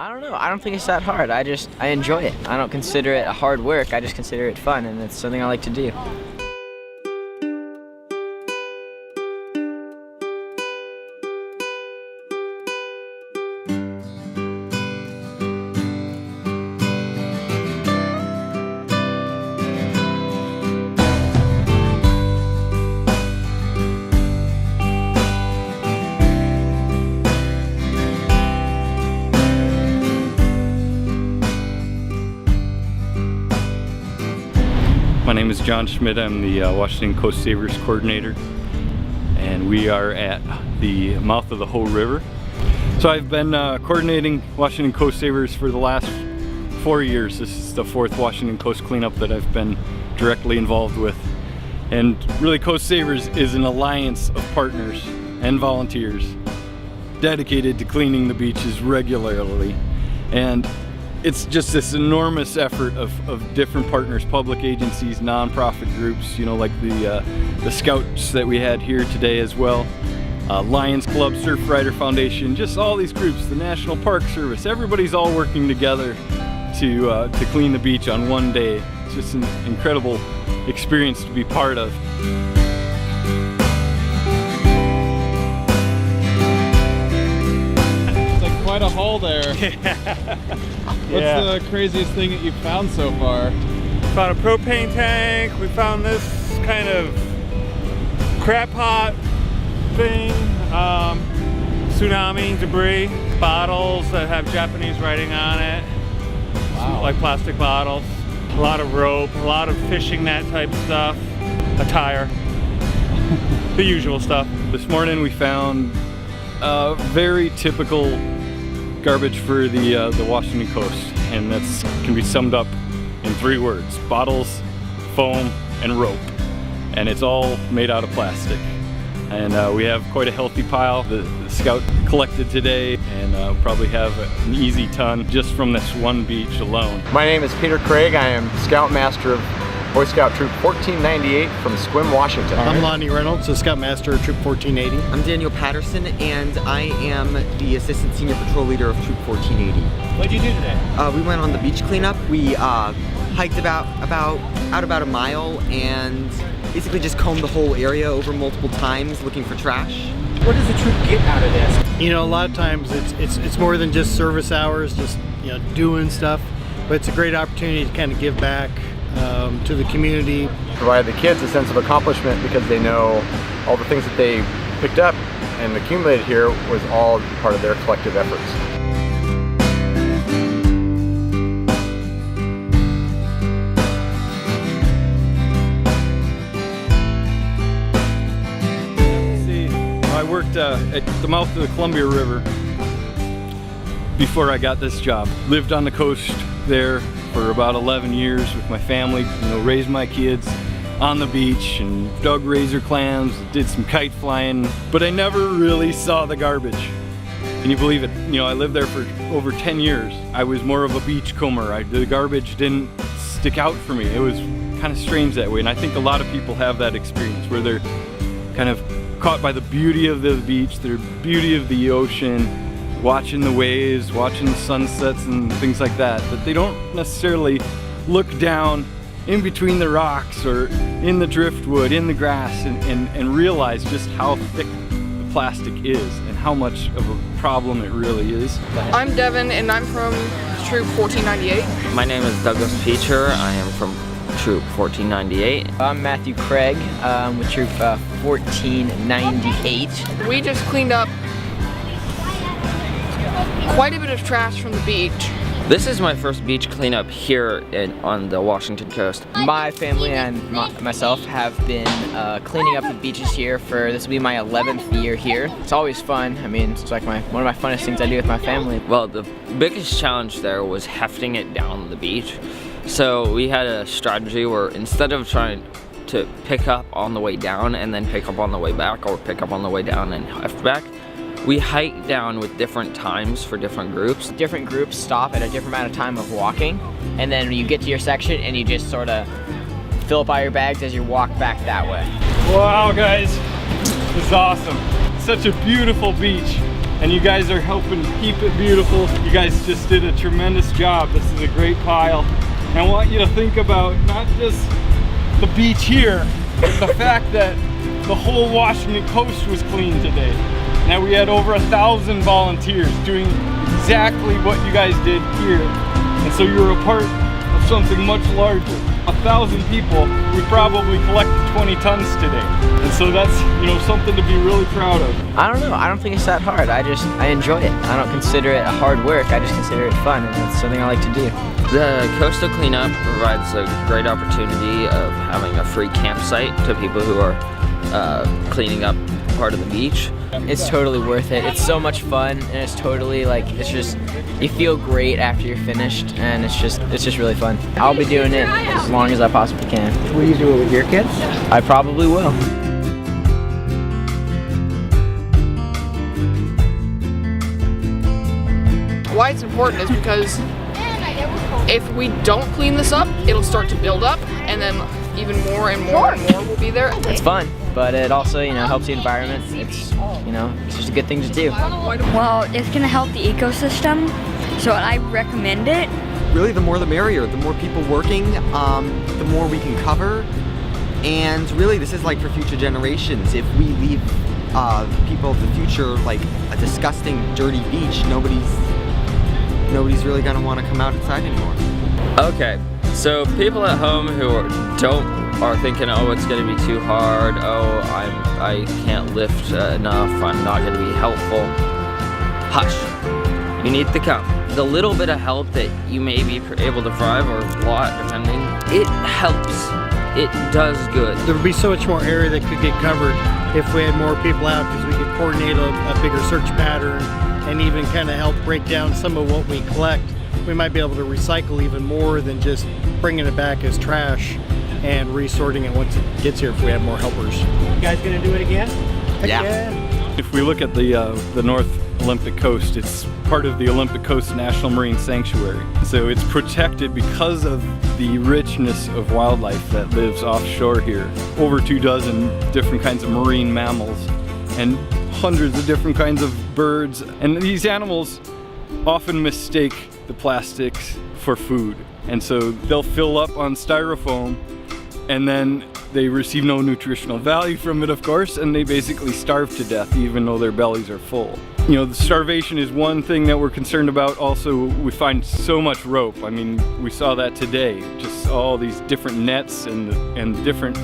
I don't know. I don't think it's that hard. I enjoy it. I don't consider it hard work. I just consider it fun, and it's something I like to do. My name is John Schmidt. I'm the Washington CoastSavers coordinator, and we are at the mouth of the Hoh River. So I've been coordinating Washington CoastSavers for the last 4 years. This is the 4th Washington Coast cleanup that I've been directly involved with. And really, CoastSavers is an alliance of partners and volunteers dedicated to cleaning the beaches regularly. And it's just this enormous effort of different partners, public agencies, nonprofit groups, you know, like the Scouts that we had here today as well, Lions Club, Surfrider Foundation, just all these groups, the National Park Service, everybody's all working together to clean the beach on one day. It's just an incredible experience to be part of. Quite a haul there. What's the craziest thing that you've found so far? Found a propane tank. We found this kind of crab pot thing, tsunami debris, bottles that have Japanese writing on it, Wow. like plastic bottles, a lot of rope, a lot of fishing net type stuff, a tire, the usual stuff. This morning we found very typical garbage for the Washington coast, and that can be summed up in 3 words: bottles, foam, and rope. And it's all made out of plastic. And we have quite a healthy pile. The Scout collected today, and probably have an easy ton just from this one beach alone. My name is Peter Craig. I am Scoutmaster of Boy Scout Troop 1498 from Sequim, Washington. I'm Lonnie Reynolds, a Scoutmaster of Troop 1480. I'm Daniel Patterson, and I am the Assistant Senior Patrol Leader of Troop 1480. What'd you do today? We went on the beach cleanup. We hiked about a mile and basically just combed the whole area over multiple times looking for trash. What does the troop get out of this? You know, a lot of times it's more than just service hours, just, you know, doing stuff, but it's a great opportunity to kind of give back to the community. Provide the kids a sense of accomplishment because they know all the things that they picked up and accumulated here was all part of their collective efforts. I worked at the mouth of the Columbia River before I got this job. Lived on the coast there for about 11 years with my family, you know, raised my kids on the beach and dug razor clams, did some kite flying, but I never really saw the garbage. Can you believe it? You know, I lived there for over 10 years. I was more of a beachcomber. The garbage didn't stick out for me. It was kind of strange that way, and I think a lot of people have that experience where they're kind of caught by the beauty of the beach, the beauty of the ocean, watching the waves, watching the sunsets and things like that, but they don't necessarily look down in between the rocks or in the driftwood, in the grass, and realize just how thick the plastic is and how much of a problem it really is. I'm Devin, and I'm from Troop 1498. My name is Douglas Peacher. I am from Troop 1498. I'm Matthew Craig with Troop 1498. We just cleaned up quite a bit of trash from the beach. This is my first beach cleanup here on the Washington coast. My family and myself have been cleaning up the beaches here for, this will be my 11th year here. It's always fun. I mean, it's like one of my funnest things I do with my family. Well, the biggest challenge there was hefting it down the beach. So we had a strategy where instead of trying to pick up on the way down and then pick up on the way back, or pick up on the way down and heft back, we hike down with different times for different groups. Different groups stop at a different amount of time of walking, and then you get to your section and you just sort of fill up all your bags as you walk back that way. Wow, guys, this is awesome. Such a beautiful beach. and you guys are helping keep it beautiful. You guys just did a tremendous job. This is a great pile. And I want you to think about not just the beach here, but the fact that the whole Washington coast was clean today. Now we had over 1,000 volunteers doing exactly what you guys did here. And so you're a part of something much larger. 1,000 people, we probably collected 20 tons today. And so that's, you know, something to be really proud of. I don't know, I don't think it's that hard. I enjoy it. I don't consider it a hard work, I just consider it fun, and it's something I like to do. The coastal cleanup provides a great opportunity of having a free campsite to people who are cleaning up part of the beach. It's totally worth it. It's so much fun, and it's totally like, it's just, you feel great after you're finished, and it's just really fun. I'll be doing it as long as I possibly can. Will you do it with your kids? I probably will. Why it's important is because if we don't clean this up, it'll start to build up, and then even more and more and more will be there. It's fun, but it also, you know, helps the environment. It's, you know, it's just a good thing to do. Well, it's gonna help the ecosystem, so I recommend it. Really, the more the merrier. The more people working, the more we can cover. And really, this is like for future generations. If we leave people of the future like a disgusting, dirty beach, nobody's really gonna want to come out inside anymore. Okay, so people at home who are thinking, oh, it's gonna be too hard, oh, I can't lift enough, I'm not gonna be helpful. Hush, you need to come. The little bit of help that you may be able to provide, or a lot depending, it helps. It does good. There would be so much more area that could get covered if we had more people out, because we could coordinate a bigger search pattern and even kind of help break down some of what we collect. We might be able to recycle even more than just bringing it back as trash and resorting it once it gets here if we have more helpers. You guys gonna do it again? Yeah. If we look at the North Olympic Coast, it's part of the Olympic Coast National Marine Sanctuary. So it's protected because of the richness of wildlife that lives offshore here. Over 24 different kinds of marine mammals and hundreds of different kinds of birds. And these animals often mistake the plastics for food. And so they'll fill up on styrofoam, and then they receive no nutritional value from it, of course, and they basically starve to death even though their bellies are full. You know, the starvation is one thing that we're concerned about. Also, we find so much rope. I mean, we saw that today. Just all these different nets and different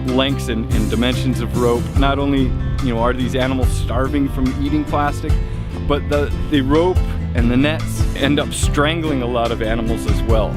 lengths and dimensions of rope. Not only, you know, are these animals starving from eating plastic, but the rope and the nets end up strangling a lot of animals as well.